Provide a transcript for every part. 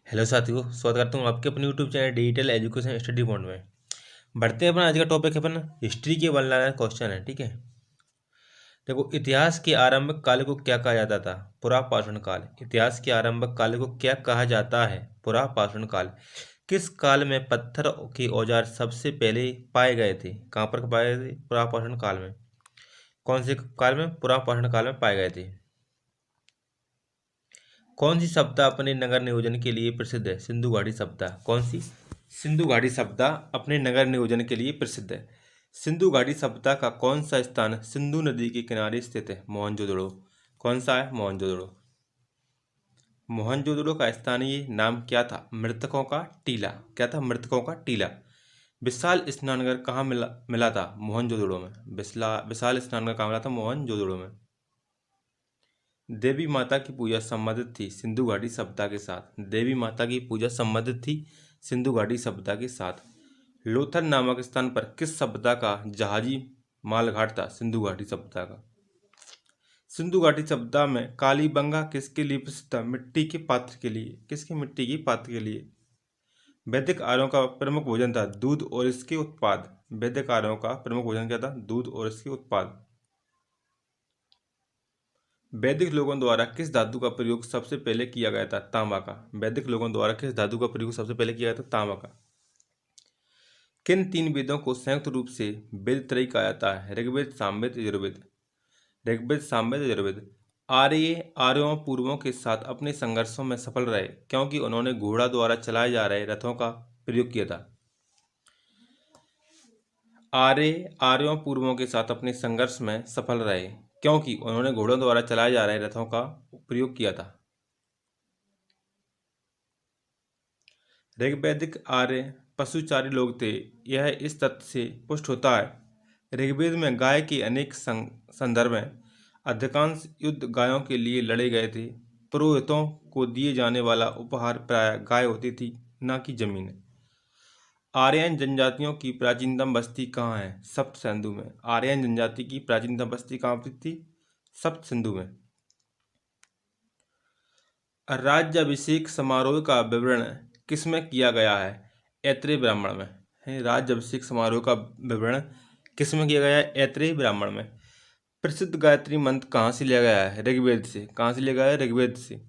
Hello साथियों, स्वागत करता हूँ आपके अपने YouTube channel digital education study point में। बढ़ते हैं अपना आज का टॉपिक है अपन हिस्ट्री के 1 लाइनर क्वेश्चन है। ठीक है, देखो, इतिहास के आरंभिक काल को क्या कहा जाता था? पुरापाषाण काल। इतिहास के आरंभिक काल को क्या कहा जाता है? पुरापाषाण काल। किस काल में पत्थर के औजार सबसे पहले पाए गए थे? कहाँ पर पाए गए थे? पुरापाषाण काल में। कौन से काल में? पुरापाषाण काल में पाए गए थे। कौन सी सभ्यता अपने नगर नियोजन के लिए प्रसिद्ध है? सिंधु घाटी सभ्यता। कौन सी? सिंधु घाटी सभ्यता अपने नगर नियोजन के लिए प्रसिद्ध है। सिंधु घाटी सभ्यता का कौन सा स्थान सिंधु नदी के किनारे स्थित है? मोहनजोदड़ो। कौन सा है? मोहनजोदड़ो। मोहनजोदड़ो का स्थानीय नाम क्या था? मृतकों का टीला। क्या था? मृतकों का टीला। विशाल स्नानघर कहाँ मिला मिला था? मोहनजोदड़ो में। विशाल स्नानघर कहाँ मिला था? मोहनजोदड़ो में। देवी माता की पूजा संबंधित थी सिंधु घाटी सभ्यता के साथ। देवी माता की पूजा संबंधित थी सिंधु घाटी सभ्यता के साथ। लोथल नामक स्थान पर किस सभ्यता का जहाजी मालघाट था? सिंधु घाटी सभ्यता का। सिंधु घाटी सभ्यता में कालीबंगा किसके लिए प्रसिद्ध था? मिट्टी के पात्र के लिए। किसके? मिट्टी के पात्र के लिए। वैदिक आर्यों का प्रमुख भोजन था दूध और इसके उत्पाद। वैदिक आर्यों का प्रमुख भोजन क्या था? दूध और इसके उत्पाद। वैदिक लोगों द्वारा किस धातु का प्रयोग सबसे पहले किया गया था? तांबा का। वैदिक लोगों द्वारा किस धातु का प्रयोग सबसे पहले किया गया था? तांबा का। किन 3 वेदों को संयुक्त रूप से वेद त्रयी कहा जाता है? ऋग्वेद, सामवेद, यजुर्वेद। ऋग्वेद, सामवेद, यजुर्वेद। आर्यों पूर्वों के साथ अपने संघर्षों में सफल रहे क्योंकि उन्होंने घोड़ा द्वारा चलाए जा रहे रथों का प्रयोग किया था। आर्यों पूर्वों के साथ अपने संघर्ष में सफल रहे क्योंकि उन्होंने घोड़ों द्वारा चलाए जा रहे रथों का प्रयोग किया था। ऋग्वैदिक आर्य पशुचारी लोग थे, यह इस तथ्य से पुष्ट होता है। ऋग्वेद में गाय के अनेक संदर्भ हैं। अधिकांश युद्ध गायों के लिए लड़े गए थे। पुरोहितों को दिए जाने वाला उपहार प्रायः गाय होती थी, न कि जमीन। आर्यन जनजातियों की प्राचीनतम बस्ती कहाँ है? सप्त सिंधु में। आर्यन जनजाति की प्राचीनतम बस्ती कहाँ पर थी? सप्त सिंधु में। राज्याभिषेक समारोह का विवरण किसमें किया गया है? ऐत्रेय ब्राह्मण में है। राज्याभिषेक समारोह का विवरण किसमें किया गया है? ऐत्रेय ब्राह्मण में। प्रसिद्ध गायत्री मंत्र कहाँ से लिया गया है? ऋग्वेद से। कहाँ से लिया गया है? ऋग्वेद से।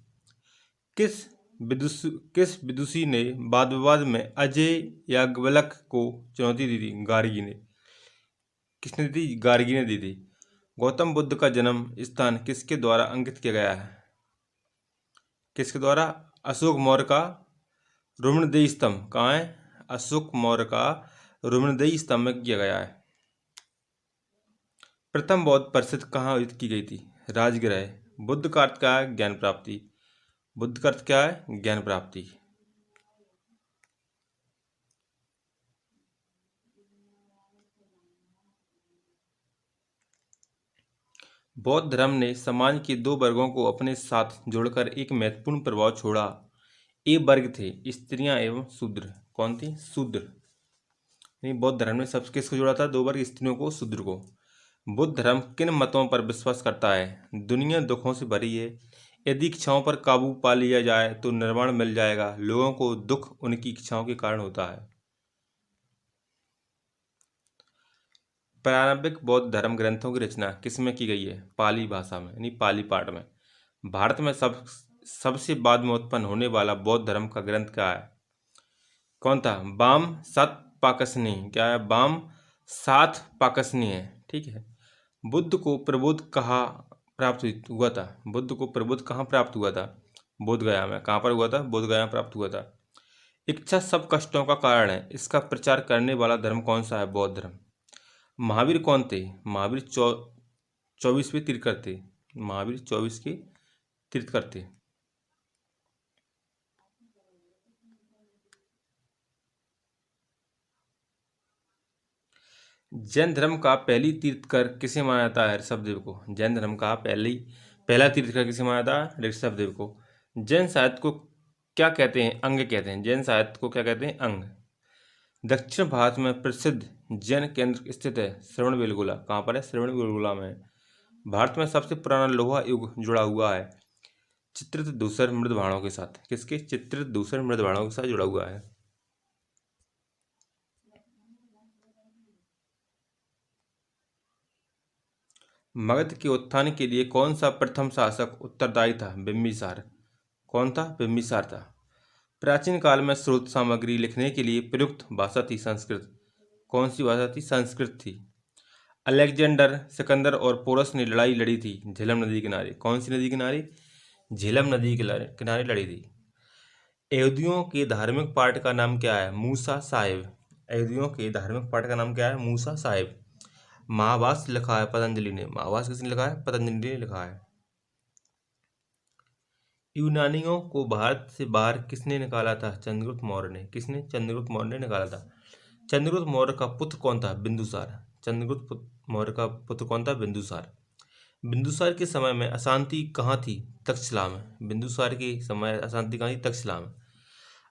किस विदुषी ने वाद विवाद में अजय याज्ञवल्क्य को चुनौती दी थी? गार्गी ने। किसने दी? गार्गी ने दी थी। गौतम बुद्ध का जन्म स्थान किसके द्वारा अंकित किया गया है? किसके द्वारा? अशोक मौर्य का रुम्णदेही स्तंभ। कहाँ है? अशोक मौर्य का रुम्णदेही स्तंभ में किया गया है। प्रथम बौद्ध परिषद कहाँ आयोजित की गई थी? राजगृह। बुद्ध का अर्थ क्या है? ज्ञान प्राप्ति। बुद्ध का अर्थ क्या है? ज्ञान प्राप्ति। बौद्ध धर्म ने समाज के 2 वर्गों को अपने साथ जोड़कर एक महत्वपूर्ण प्रभाव छोड़ा। ए वर्ग थे स्त्रियां एवं शूद्र। कौन थी? शूद्र। नहीं, बौद्ध धर्म ने सब किसको जोड़ा था? 2 वर्ग, स्त्रियों को, शूद्र को। बुद्ध धर्म किन मतों पर विश्वास करता है? दुनिया दुखों से भरी है, यदि इच्छाओं पर काबू पा लिया जाए तो निर्वाण मिल जाएगा, लोगों को दुख उनकी इच्छाओं के कारण होता है। प्रारंभिक बौद्ध धर्म ग्रंथों की रचना किसमें की गई है? पाली भाषा में, यानी पाली पाठ में। भारत में सबसे बाद में उत्पन्न होने वाला बौद्ध धर्म का ग्रंथ क्या है? कौन था? वाम सत पाकसनी। क्या है? वाम सात पाकसनी है। ठीक है। बुद्ध को प्रबोध कहाँ प्राप्त हुआ था? बुद्ध को प्रबोध कहाँ प्राप्त हुआ था? बोध गया में। कहाँ पर हुआ था? बोध गया में प्राप्त हुआ था। इच्छा सब कष्टों का कारण है, इसका प्रचार करने वाला धर्म कौन सा है? बौद्ध धर्म। महावीर कौन थे? महावीर 24वें तीर्थकर थे। महावीर 24 के तीर्थकर थे। जैन धर्म का पहली तीर्थकर किसे माना जाता है? ऋषभदेव को। जैन धर्म का पहला तीर्थकर किसे माना जाता है? ऋषभदेव को। जैन साहित्य को क्या कहते हैं? अंग कहते हैं। जैन साहित्य को क्या कहते हैं? अंग। दक्षिण भारत में प्रसिद्ध जैन केंद्र स्थित है श्रवणबेलगोला। कहाँ पर है? श्रवणबेलगोला में। भारत में सबसे पुराना लोहा युग जुड़ा हुआ है चित्रित धूसर मृद बाणों के साथ, किसके? चित्रित धूसर मृद बाणों के साथ जुड़ा हुआ है। मगध के उत्थान के लिए कौन सा प्रथम शासक उत्तरदायी था? बिंबिसार। कौन था? बिंबिसार था। प्राचीन काल में स्रोत सामग्री लिखने के लिए प्रयुक्त भाषा थी संस्कृत। कौन सी भाषा थी? संस्कृत थी। अलेक्जेंडर, सिकंदर और पोरस ने लड़ाई लड़ी थी झेलम नदी किनारे। कौन सी नदी किनारे? झेलम नदी के किनारे लड़ी थी। यहूदियों के धार्मिक पाठ का नाम क्या है? मूसा साहिब। यहूदियों के धार्मिक पाठ का नाम क्या है? मूसा साहिब। महाभाष्य लिखा है पतंजलि ने। महाभाष्य किसने लिखा है? पतंजलि ने लिखा है। यूनानियों को भारत से बाहर किसने निकाला था? चंद्रगुप्त मौर्य ने। किसने? चंद्रगुप्त मौर्य ने निकाला था। चंद्रगुप्त मौर्य का पुत्र कौन था? बिंदुसार। चंद्रगुप्त मौर्य का पुत्र कौन था? बिंदुसार। बिंदुसार के समय में अशांति कहाँ थी? तक्षशिला में। बिंदुसार के समय अशांति कहाँ थी? तक्षशिला में।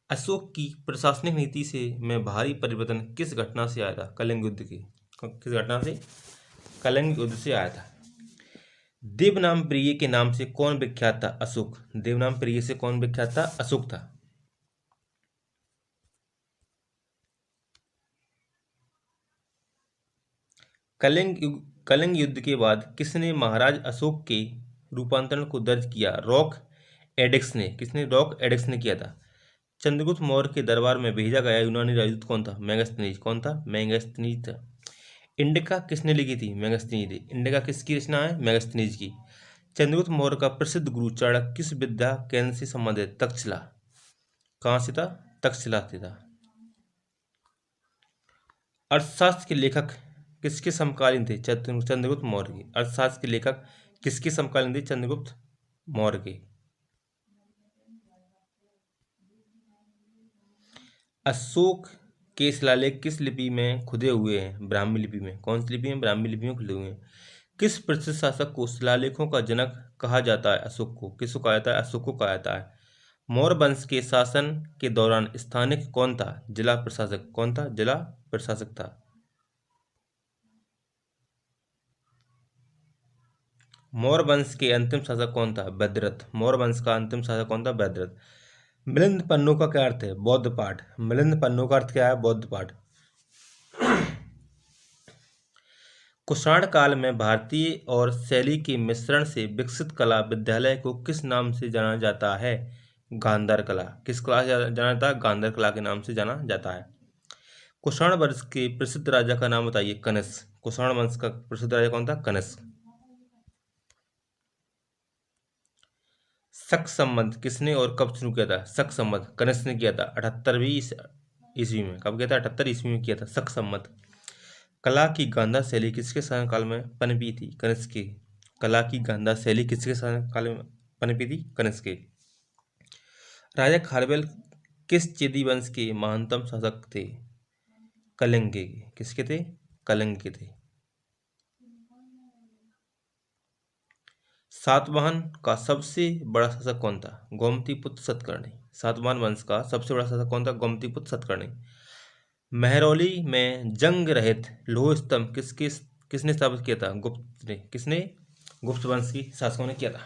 अशोक की प्रशासनिक नीति से में भारी परिवर्तन किस घटना से आया था? कलिंग युद्ध की। किस घटना से? कलिंग युद्ध से आया था। देवनाम प्रिय के नाम से कौन विख्यात था? अशोक। देवनाम प्रिय से कौन विख्यात था? अशोक था। कलिंग युद्ध के बाद किसने महाराज अशोक के रूपांतरण को दर्ज किया? रॉक एडिक्स ने। किसने? रॉक एडिक्स ने किया था। चंद्रगुप्त मौर्य के दरबार में भेजा गया यूनानी राजदूत कौन था? मेगास्थनीज। कौन था? मेगास्थनीज था। इंडिका किसने लिखी थी? मेगास्थनीज ने। इंडिका किसकी रचना है? मेगास्थनीज की। चंद्रगुप्त मौर्य का प्रसिद्ध गुरु चाणक्य किस विद्या केंद्र से संबंधित? तक्षशिला। कहाँ से था? तक्षशिला से था। अर्थशास्त्र के लेखक किसके समकालीन थे? चंद्रगुप्त मौर्य के। अर्थशास्त्र के लेखक किसके समकालीन थे? चंद्रगुप्त मौर्य के। अशोक के शिलालेख किस लिपि में खुदे हुए हैं? ब्राह्मी लिपि में। कौन सी लिपि में? ब्राह्मी लिपि में खुदे हुए हैं। किस प्रसिद्ध शासक को शिलालेखों का जनक कहा जाता है? अशोक को। किसको कहा जाता है? अशोक को कहा जाता है। मौर्य वंश के शासन के दौरान स्थानिक कौन था? जिला प्रशासक। कौन था? जिला प्रशासक था। मौर्य वंश के अंतिम शासक कौन था? भद्रथ। मौर्य वंश का अंतिम शासक कौन था? भद्रथ। मिलिंद पन्नों का क्या अर्थ है? बौद्ध पाठ। मिलिंद पन्नों का अर्थ क्या है? बौद्ध पाठ। कुषाण काल में भारतीय और शैली के मिश्रण से विकसित कला विद्यालय को किस नाम से जाना जाता है? गांधार कला। किस कला से जाना जाता है? गांधार कला के नाम से जाना जाता है। कुषाण वंश के प्रसिद्ध राजा का नाम बताइए। कनिष्क। कुषाण वंश का प्रसिद्ध राजा कौन था? कनिष्क। शक संबंध किसने और कब शुरू किया था? शक संबंध कनिष्क ने किया था 78वीं ईस्वी में। कब किया था? 78 ईस्वी में किया था शक संबंध। कला की गांधार शैली किसके शासनकाल में पनपी थी? कनिष्क की। कला की गांधार शैली किसके शासनकाल में पनपी थी? कनिष्क की। राजा खारवेल किस चेदी वंश के महानतम शासक थे? कलिंग के। किसके थे? कलिंग के थे। सातवाहन का सबसे बड़ा शासक कौन था? गोमतीपुत्र सतकर्णी। सातवाहन वंश का सबसे बड़ा शासक कौन था? गोमतीपुत्र सतकर्णी। महरौली में जंग रहित लौह स्तंभ किसने स्थापित किया था? गुप्त ने। किसने? गुप्त वंश की शासकों ने किया था।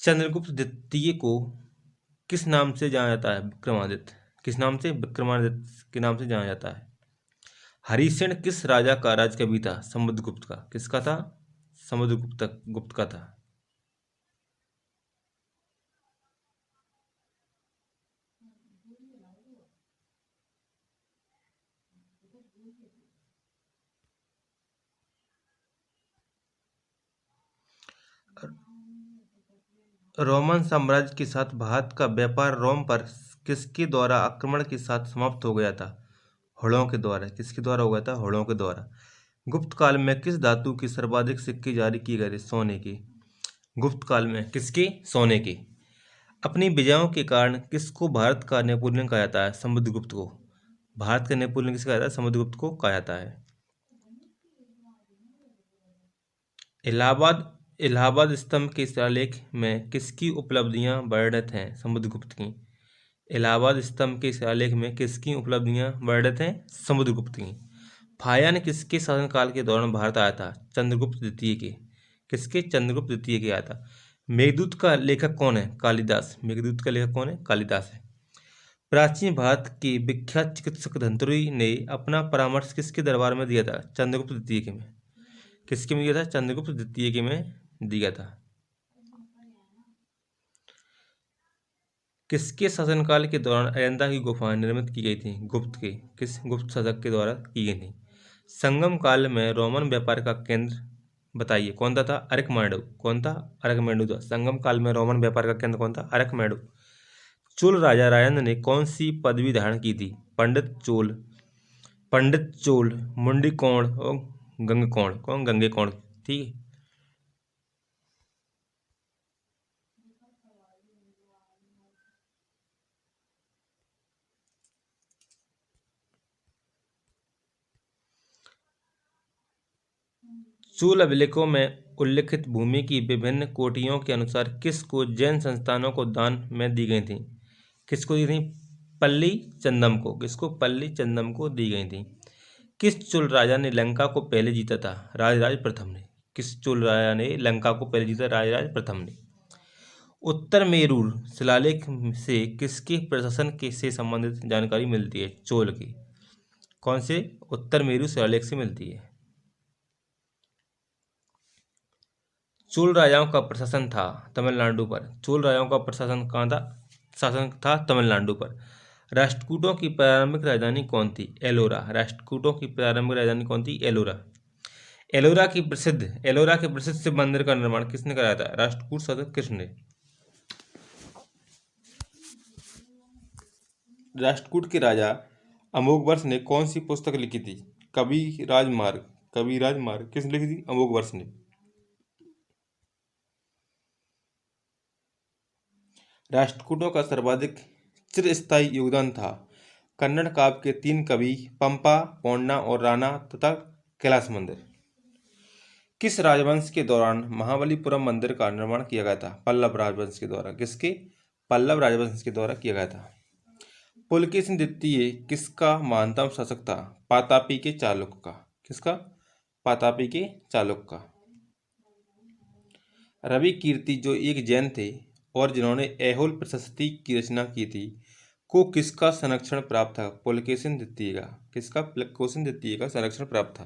चंद्रगुप्त द्वितीय को किस नाम से जाना जाता है? विक्रमादित्य। किस नाम से? विक्रमादित्य के नाम से जाना जाता है। हरिसेन किस राजा का राजकवि था? समुद्रगुप्त का। किसका था? गुप्त का था। रोमन साम्राज्य के साथ भारत का व्यापार रोम पर किसके द्वारा आक्रमण के साथ समाप्त हो गया था? होड़ों के द्वारा। किसके द्वारा हो गया था? होड़ों के द्वारा। गुप्त काल में किस धातु के सर्वाधिक सिक्के जारी किए गए थे? सोने के। गुप्त काल में किसके? सोने के। अपनी विजयों के कारण किसको भारत का नेपोलियन कहा जाता है? समुद्रगुप्त को। भारत का नेपोलियन किसको कहा जाता है? समुद्रगुप्त को कहा जाता है। इलाहाबाद इलाहाबाद स्तंभ के शिलालेख में किसकी उपलब्धियां वर्णित हैं? समुद्रगुप्त की। इलाहाबाद स्तंभ के शिलालेख में किसकी उपलब्धियां वर्णित हैं? समुद्रगुप्त की। फायान किसके शासनकाल के दौरान भारत आया था? चंद्रगुप्त द्वितीय के। किसके? चंद्रगुप्त द्वितीय के आया था। मेघदूत का लेखक कौन है? कालिदास। मेघदूत का लेखक कौन है? कालिदास है। प्राचीन भारत के विख्यात चिकित्सक धन्वंतरि ने अपना परामर्श किसके दरबार में दिया था? चंद्रगुप्त द्वितीय के में। किसके में दिया था? चंद्रगुप्त द्वितीय के में दिया था। किसके शासनकाल के दौरान अजंता की गुफाएं निर्मित की गई थी? गुप्त के। किस गुप्त शासक के द्वारा की गई थी? संगम काल में रोमन व्यापार का केंद्र बताइए, कौन सा था? अरकमेडो। कौन था? अरकमेडो था। संगम काल में रोमन व्यापार का केंद्र कौन था? अरकमेडो। चोल राजा राजेंद्र ने कौन सी पदवी धारण की थी? पंडित चोल, मुंडीकोण और गंगकोण। कौन? गंगेकोण। ठीक है। चोल अभिलेखों में उल्लिखित भूमि की विभिन्न कोटियों के अनुसार किसको जैन संस्थानों को दान में दी गई थी? किसको दी थी? पल्ली चंदम को। किसको? पल्ली चंदम को दी गई थी। किस चोल राजा ने लंका को पहले जीता था? राजराज प्रथम ने। किस चोल राजा ने लंका को पहले जीता? राजराज प्रथम ने। उत्तर मेरूर शिलालेख से किसके प्रशासन के से संबंधित जानकारी मिलती है? चोल की। कौन से? उत्तर मेरू शिलालेख से मिलती है। चोल राजाओं का प्रशासन था तमिलनाडु पर। चोल राजाओं का प्रशासन कहाँ था? शासन था तमिलनाडु पर। राष्ट्रकूटों की प्रारंभिक राजधानी कौन थी? एलोरा। राष्ट्रकूटों की प्रारंभिक राजधानी कौन थी? एलोरा। एलोरा के प्रसिद्ध शिव मंदिर का निर्माण किसने कराया था? राष्ट्रकूट शासक कृष्ण ने। राष्ट्रकूट के राजा अमोघवर्ष ने कौन सी पुस्तक लिखी थी? कविराजमार्ग। कविराजमार्ग किसने लिखी थी? अमोघवर्ष ने। राष्ट्रकूटों का सर्वाधिक चिरस्थायी योगदान था कन्नड़ काव्य के 3 कवि पंपा, पोन्ना और राणा तथा कैलास मंदिर। किस राजवंश के दौरान महाबलीपुरम मंदिर का निर्माण किया गया था? पल्लव राजवंश के द्वारा। किसके? पल्लव राजवंश के द्वारा किया गया था। पुलकेशिन द्वितीय किसका महानतम शासक था? पातापी के चालुक्य का। किसका? पातापी के चालुक्य का। रवि कीर्ति जो एक जैन थे और जिन्होंने ऐहोल प्रशस्ति की रचना की थी को किसका संरक्षण प्राप्त था? पुलकेशिन द्वितीय का। किसका? पुलकेशिन द्वितीय का संरक्षण प्राप्त था।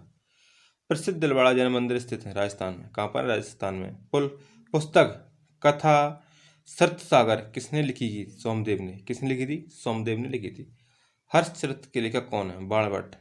प्रसिद्ध दिलवाड़ा जैन मंदिर स्थित है राजस्थान में। कहाँ पर? राजस्थान में। पुस्तक कथा सरित सागर किसने लिखी थी? सोमदेव ने। किसने लिखी थी? सोमदेव ने लिखी थी। हर्षचरित के लेखक कौन है? बाणभट्ट।